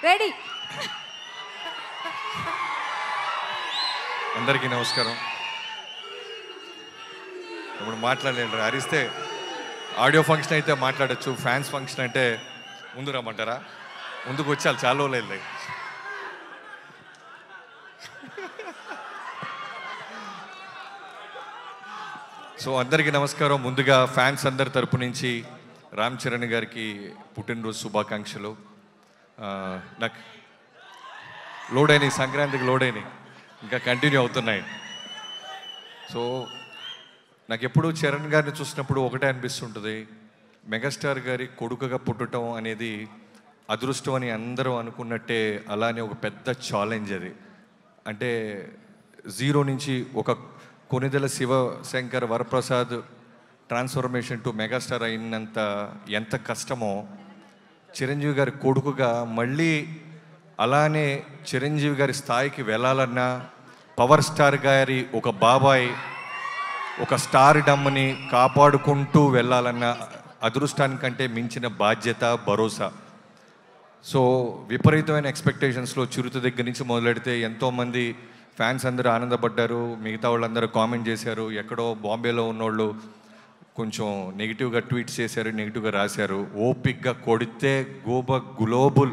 Ready. అందరికీ నమస్కారం. ఇప్పుడు మాట్లాడలేరు, అరిస్తే ఆడియో ఫంక్షన్ అయితే మాట్లాడచ్చు, ఫ్యాన్స్ ఫంక్షన్ అంటే ముందు రమ్మంటారా? ముందుకు వచ్చాలి, చాలా రోజులు వెళ్ళాయి. సో అందరికీ నమస్కారం. ముందుగా ఫ్యాన్స్ అందరి తరపు నుంచి రామ్ చరణ్ గారికి పుట్టినరోజు శుభాకాంక్షలు. నాకు లోడ్ అయినాయి, సంక్రాంతికి లోడ్ అయినాయి, ఇంకా కంటిన్యూ అవుతున్నాయి. సో నాకు ఎప్పుడు చరణ్ గారిని చూసినప్పుడు ఒకటే అనిపిస్తుంటుంది, మెగాస్టార్ గారి కొడుకుగా పుట్టడం అనేది అదృష్టం అని అందరూ అనుకున్నట్టే, అలానే ఒక పెద్ద ఛాలెంజ్ అది. అంటే జీరో నుంచి ఒక Konidela Sivasankar Varaprasad transformation to megastar అయినంత ఎంత కష్టమో, చిరంజీవి గారి కొడుకుగా మళ్ళీ అలానే చిరంజీవి గారి స్థాయికి వెళ్ళాలన్నా, పవర్ స్టార్ గారి ఒక బాబాయ్ ఒక స్టార్ డమ్ని కాపాడుకుంటూ వెళ్ళాలన్న అదృష్టానికంటే మించిన బాధ్యత, భరోసా. సో విపరీతమైన ఎక్స్పెక్టేషన్స్లో చిరుత దగ్గర నుంచి మొదలెడితే ఎంతోమంది ఫ్యాన్స్ అందరూ ఆనందపడ్డారు, మిగతా వాళ్ళందరూ కామెంట్ చేశారు. ఎక్కడో బాంబేలో ఉన్నోళ్ళు కొంచెం నెగిటివ్గా ట్వీట్స్ చేశారు, నెగిటివ్గా రాశారు. ఓపిక్గా కొడితే గ్లోబల్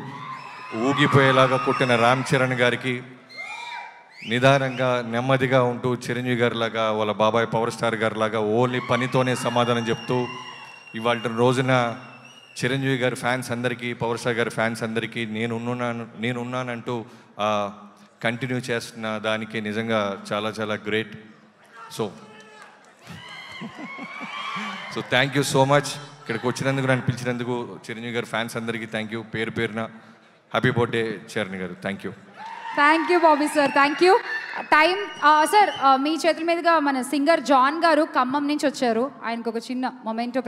ఊగిపోయేలాగా కొట్టిన రామ్ చరణ్ గారికి, నిదానంగా నెమ్మదిగా ఉంటూ చిరంజీవి గారిలాగా వాళ్ళ బాబాయ్ పవర్ స్టార్ గారిలాగా ఓన్లీ పనితోనే సమాధానం చెప్తూ ఇవాళ రోజున చిరంజీవి గారి ఫ్యాన్స్ అందరికీ, పవర్ స్టార్ గారి ఫ్యాన్స్ అందరికీ నేనున్నానంటూ కంటిన్యూ చేస్తున్న దానికి నిజంగా చాలా చాలా great. So thank you so much. ఇక్కడికి వచ్చినందుకు, నన్ను పిలిచినందుకు చిరంజీవి గారి ఫ్యాన్స్ అందరికీ థ్యాంక్ యూ, పేరు పేరున happy birthday Charan garu. Thank you. Thank you Bobby sir, thank you. Time sir, మీ చేతుల మీదుగా మన సింగర్ జాన్ గారు ఖమ్మం నుంచి వచ్చారు. ఆయనకు ఒక చిన్న మొమెంటో